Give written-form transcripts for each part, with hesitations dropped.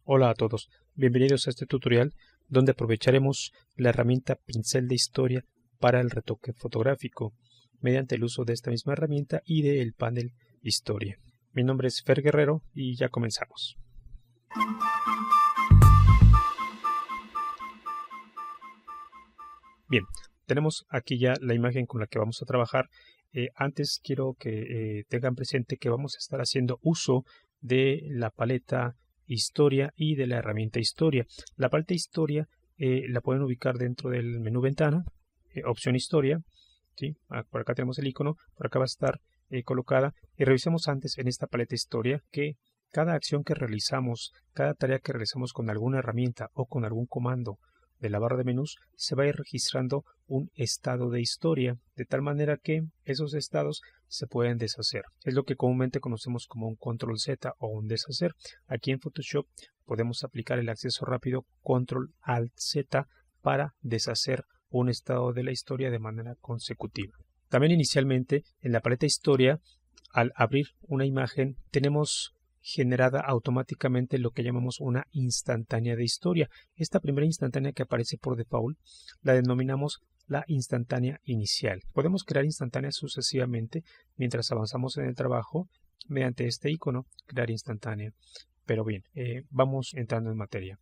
Hola a todos, bienvenidos a este tutorial donde aprovecharemos la herramienta pincel de historia para el retoque fotográfico mediante el uso de esta misma herramienta y del panel historia. Mi nombre es Fer Guerrero y ya comenzamos. Bien, tenemos aquí ya la imagen con la que vamos a trabajar. Antes quiero que tengan presente que vamos a estar haciendo uso de la paleta historia y de la herramienta historia. La paleta historia la pueden ubicar dentro del menú ventana, opción historia, ¿sí? Por acá tenemos el icono, por acá va a estar colocada, y revisemos antes en esta paleta historia que cada acción que realizamos, cada tarea que realizamos con alguna herramienta o con algún comando de la barra de menús, se va a ir registrando un estado de historia, de tal manera que esos estados se pueden deshacer. Es lo que comúnmente conocemos como un control Z o un deshacer. Aquí en Photoshop podemos aplicar el acceso rápido control alt Z para deshacer un estado de la historia de manera consecutiva. También inicialmente en la paleta historia, al abrir una imagen, tenemos generada automáticamente lo que llamamos una instantánea de historia. Esta primera instantánea que aparece por default la denominamos la instantánea inicial. Podemos crear instantáneas sucesivamente mientras avanzamos en el trabajo mediante este icono, crear instantánea. Pero bien, vamos entrando en materia.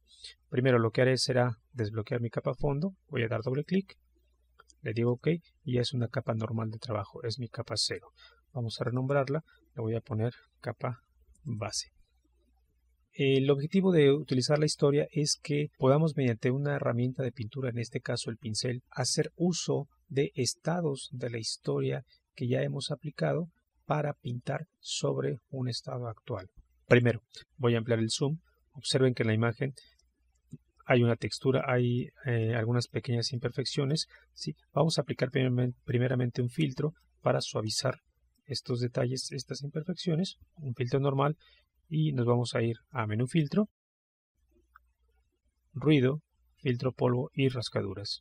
Primero lo que haré será desbloquear mi capa fondo, voy a dar doble clic, le digo OK y es una capa normal de trabajo, es mi capa 0. Vamos a renombrarla, le voy a poner capa base. El objetivo de utilizar la historia es que podamos, mediante una herramienta de pintura, en este caso el pincel, hacer uso de estados de la historia que ya hemos aplicado para pintar sobre un estado actual. Primero voy a ampliar el zoom. Observen que en la imagen hay una textura, hay algunas pequeñas imperfecciones, ¿sí? Vamos a aplicar primeramente un filtro para suavizar estos detalles, estas imperfecciones, un filtro normal, y nos vamos a ir a menú filtro, ruido, filtro polvo y rascaduras.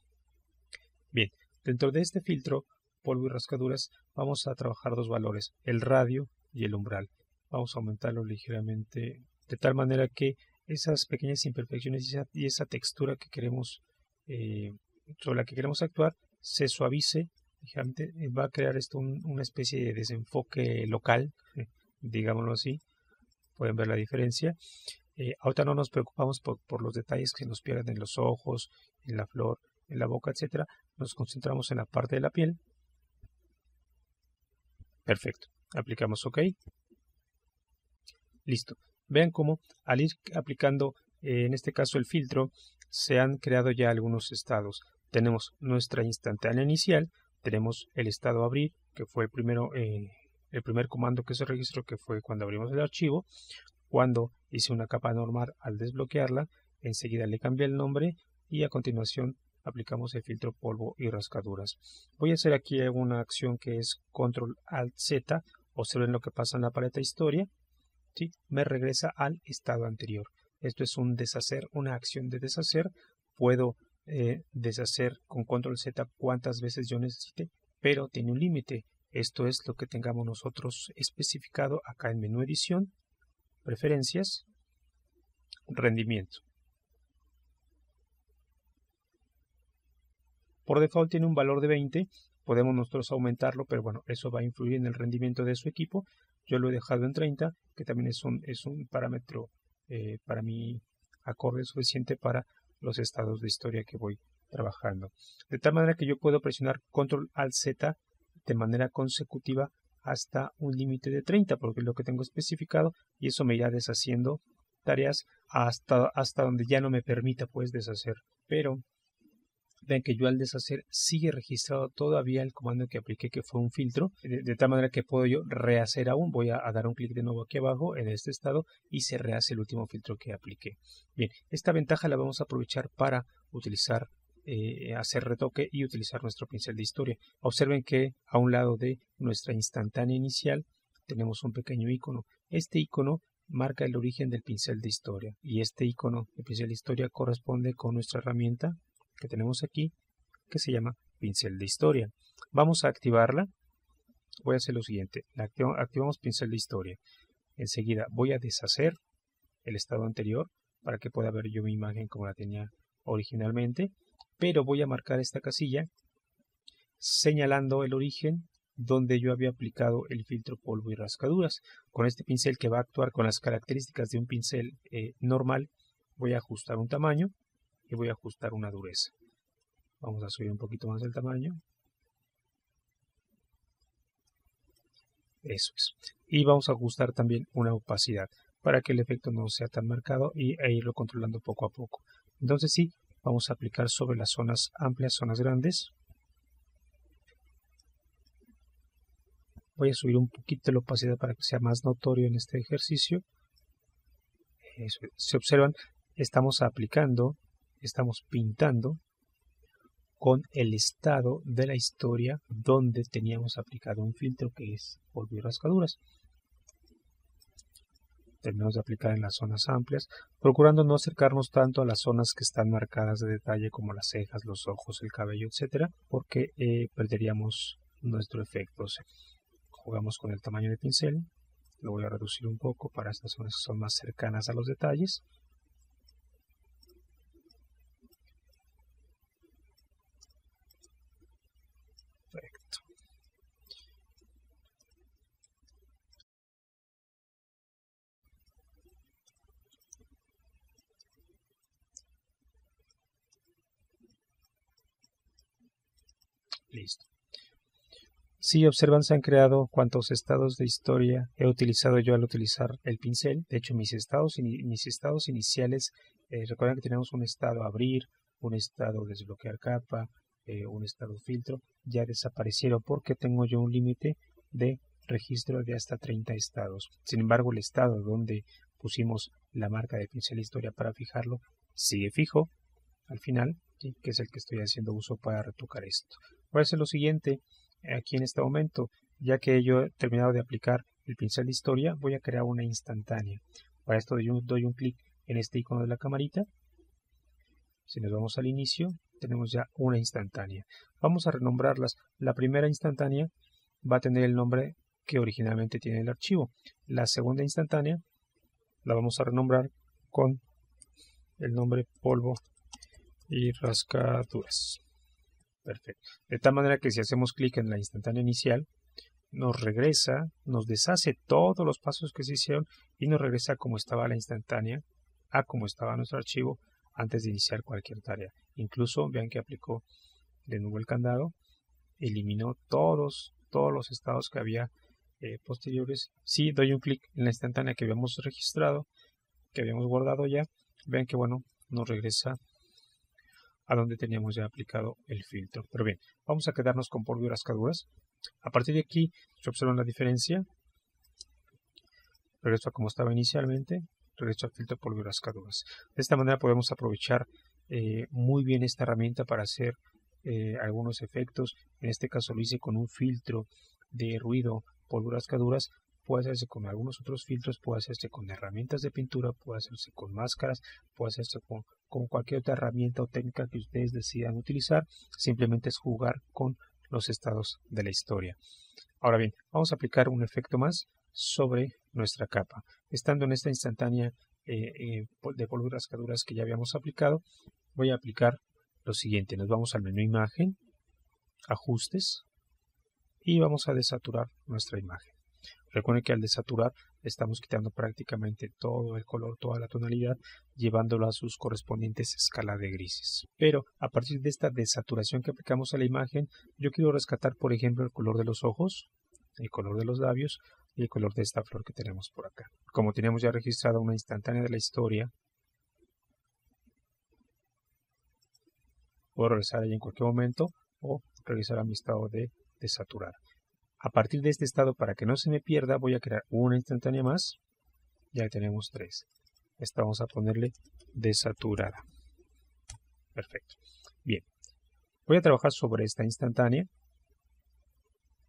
Bien, dentro de este filtro polvo y rascaduras vamos a trabajar dos valores, el radio y el umbral. Vamos a aumentarlo ligeramente de tal manera que esas pequeñas imperfecciones y esa textura que queremos sobre la que queremos actuar se suavice ligeramente. Va a crear esto una especie de desenfoque local, digámoslo así. Pueden ver la diferencia. Ahorita no nos preocupamos por los detalles que nos pierden en los ojos, en la flor, en la boca, etcétera. Nos concentramos en la parte de la piel. Perfecto. Aplicamos OK. Listo. Vean cómo al ir aplicando, en este caso el filtro, se han creado ya algunos estados. Tenemos nuestra instantánea inicial, tenemos el estado abrir, que fue el primer comando que se registró, que fue cuando abrimos el archivo. Cuando hice una capa normal al desbloquearla, enseguida le cambié el nombre y a continuación aplicamos el filtro polvo y rascaduras. Voy a hacer aquí una acción que es control alt Z. Observen lo que pasa en la paleta historia. ¿Sí? Me regresa al estado anterior. Esto es un deshacer, una acción de deshacer. Puedo deshacer con control Z cuantas veces yo necesite, pero tiene un límite. Esto es lo que tengamos nosotros especificado acá en menú edición, preferencias, rendimiento. Por default tiene un valor de 20, podemos nosotros aumentarlo, pero bueno, eso va a influir en el rendimiento de su equipo. Yo lo he dejado en 30, que también es un parámetro para mí acorde suficiente para los estados de historia que voy trabajando. De tal manera que yo puedo presionar control alt Z de manera consecutiva hasta un límite de 30, porque es lo que tengo especificado, y eso me irá deshaciendo tareas hasta donde ya no me permita pues deshacer. Pero ven que yo al deshacer sigue registrado todavía el comando que apliqué, que fue un filtro, de tal manera que puedo yo rehacer aún. Voy a dar un clic de nuevo aquí abajo en este estado y se rehace el último filtro que apliqué. Bien, esta ventaja la vamos a aprovechar para utilizar hacer retoque y utilizar nuestro pincel de historia. Observen que a un lado de nuestra instantánea inicial tenemos un pequeño icono. Este icono marca el origen del pincel de historia y este icono de pincel de historia corresponde con nuestra herramienta que tenemos aquí, que se llama pincel de historia. Vamos a activarla. Voy a hacer lo siguiente, activamos pincel de historia. Enseguida voy a deshacer el estado anterior, para que pueda ver yo mi imagen como la tenía originalmente, pero voy a marcar esta casilla señalando el origen donde yo había aplicado el filtro polvo y rascaduras. Con este pincel, que va a actuar con las características de un pincel normal, voy a ajustar un tamaño y voy a ajustar una dureza. Vamos a subir un poquito más el tamaño. Eso es. Y vamos a ajustar también una opacidad para que el efecto no sea tan marcado e irlo controlando poco a poco. Entonces sí, vamos a aplicar sobre las zonas amplias, zonas grandes. Voy a subir un poquito la opacidad para que sea más notorio en este ejercicio. Eso. Si observan, estamos aplicando, estamos pintando con el estado de la historia donde teníamos aplicado un filtro, que es polvo y rascaduras. Terminamos de aplicar en las zonas amplias, procurando no acercarnos tanto a las zonas que están marcadas de detalle, como las cejas, los ojos, el cabello, etcétera, porque perderíamos nuestro efecto. Jugamos con el tamaño de pincel, lo voy a reducir un poco para estas zonas que son más cercanas a los detalles. Perfecto. Listo. Si observan, se han creado cuantos estados de historia he utilizado yo al utilizar el pincel. De hecho, mis estados iniciales, recuerden que tenemos un estado abrir, un estado desbloquear capa, un estado filtro, ya desaparecieron porque tengo yo un límite de registro de hasta 30 estados. Sin embargo, el estado donde pusimos la marca de pincel historia para fijarlo sigue fijo al final, ¿sí? Que es el que estoy haciendo uso para retocar esto. Voy a hacer lo siguiente. Aquí en este momento, ya que yo he terminado de aplicar el pincel de historia, voy a crear una instantánea. Para esto doy un clic en este icono de la camarita. Si nos vamos al inicio, tenemos ya una instantánea. Vamos a renombrarlas. La primera instantánea va a tener el nombre que originalmente tiene el archivo. La segunda instantánea la vamos a renombrar con el nombre polvo y rascaduras. Perfecto. De tal manera que si hacemos clic en la instantánea inicial, nos regresa, nos deshace todos los pasos que se hicieron y nos regresa como estaba la instantánea, a como estaba nuestro archivo antes de iniciar cualquier tarea. Incluso vean que aplicó de nuevo el candado, eliminó todos los estados que había posteriores. Si doy un clic en la instantánea que habíamos registrado, que habíamos guardado ya, vean que bueno, nos regresa a donde teníamos ya aplicado el filtro. Pero bien, vamos a quedarnos con polvo y rascaduras. A partir de aquí, si observan la diferencia, regreso a como estaba inicialmente, regreso al filtro polvo y rascaduras. De esta manera podemos aprovechar muy bien esta herramienta para hacer algunos efectos. En este caso lo hice con un filtro de ruido, polvo y rascaduras. Puede hacerse con algunos otros filtros, puede hacerse con herramientas de pintura, puede hacerse con máscaras, puede hacerse con cualquier otra herramienta o técnica que ustedes decidan utilizar. Simplemente es jugar con los estados de la historia. Ahora bien, vamos a aplicar un efecto más sobre nuestra capa. Estando en esta instantánea de polvo y rascaduras que ya habíamos aplicado, voy a aplicar lo siguiente. Nos vamos al menú imagen, ajustes, y vamos a desaturar nuestra imagen. Recuerden que al desaturar estamos quitando prácticamente todo el color, toda la tonalidad, llevándolo a sus correspondientes escala de grises. Pero a partir de esta desaturación que aplicamos a la imagen, yo quiero rescatar, por ejemplo, el color de los ojos, el color de los labios y el color de esta flor que tenemos por acá. Como tenemos ya registrado una instantánea de la historia, puedo regresar ahí en cualquier momento o regresar a mi estado de desaturar. A partir de este estado, para que no se me pierda, voy a crear una instantánea más. Ya tenemos 3. Esta vamos a ponerle desaturada. Perfecto. Bien. Voy a trabajar sobre esta instantánea.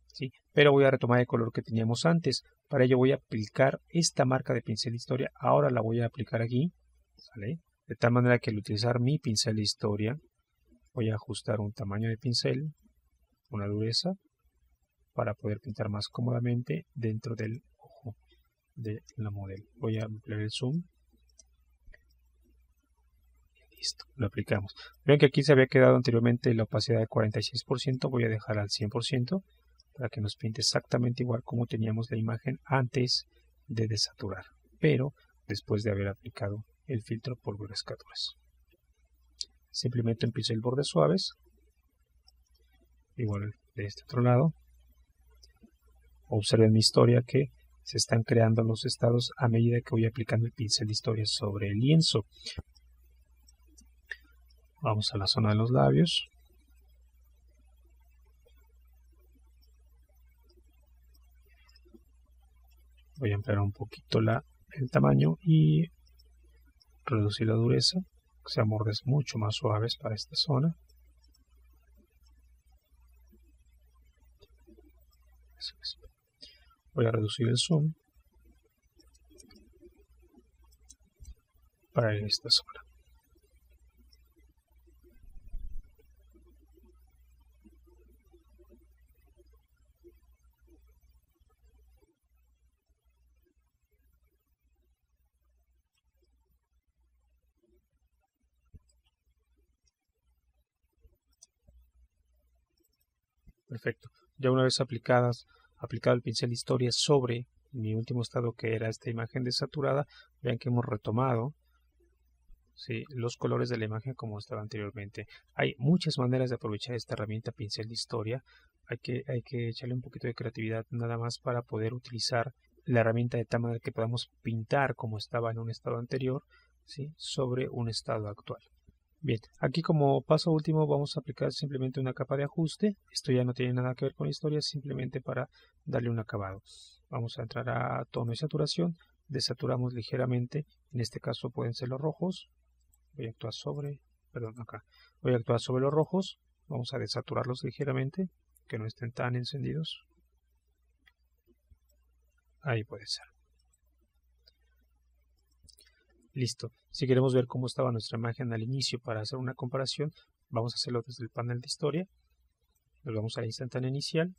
¿Sí? Pero voy a retomar el color que teníamos antes. Para ello voy a aplicar esta marca de pincel historia. Ahora la voy a aplicar aquí. ¿Sale? De tal manera que al utilizar mi pincel historia, voy a ajustar un tamaño de pincel, una dureza, para poder pintar más cómodamente dentro del ojo de la modelo. Voy a ampliar el zoom listo, lo aplicamos. Vean que aquí se había quedado anteriormente la opacidad de 46%, voy a dejar al 100% para que nos pinte exactamente igual como teníamos la imagen antes de desaturar, pero después de haber aplicado el filtro polvo y rascaduras. Simplemente empiezo el borde suaves, igual de este otro lado. Observen mi historia que se están creando los estados a medida que voy aplicando el pincel de historia sobre el lienzo. Vamos a la zona de los labios. Voy a ampliar un poquito el tamaño y reducir la dureza, que sean bordes mucho más suaves para esta zona. Eso es. Voy a reducir el zoom para esta zona. Perfecto. Ya una vez aplicado el pincel de historia sobre mi último estado, que era esta imagen desaturada, vean que hemos retomado, ¿sí?, los colores de la imagen como estaba anteriormente. Hay muchas maneras de aprovechar esta herramienta pincel de historia. Hay que echarle un poquito de creatividad nada más para poder utilizar la herramienta de tal manera que podamos pintar como estaba en un estado anterior, ¿sí?, sobre un estado actual. Bien, aquí como paso último vamos a aplicar simplemente una capa de ajuste. Esto ya no tiene nada que ver con la historia, simplemente para darle un acabado. Vamos a entrar a tono y saturación, desaturamos ligeramente, en este caso pueden ser los rojos. Voy a actuar sobre los rojos, vamos a desaturarlos ligeramente, que no estén tan encendidos. Ahí puede ser. Listo. Si queremos ver cómo estaba nuestra imagen al inicio para hacer una comparación, vamos a hacerlo desde el panel de historia. Nos vamos a la instantánea inicial.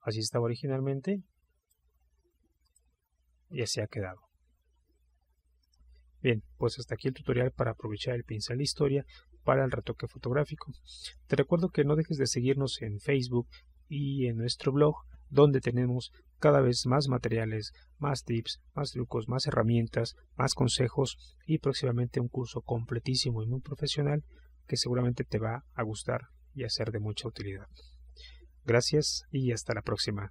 Así estaba originalmente. Y así ha quedado. Bien, pues hasta aquí el tutorial para aprovechar el pincel de historia para el retoque fotográfico. Te recuerdo que no dejes de seguirnos en Facebook y en nuestro blog, donde tenemos cada vez más materiales, más tips, más trucos, más herramientas, más consejos y próximamente un curso completísimo y muy profesional que seguramente te va a gustar y a ser de mucha utilidad. Gracias y hasta la próxima.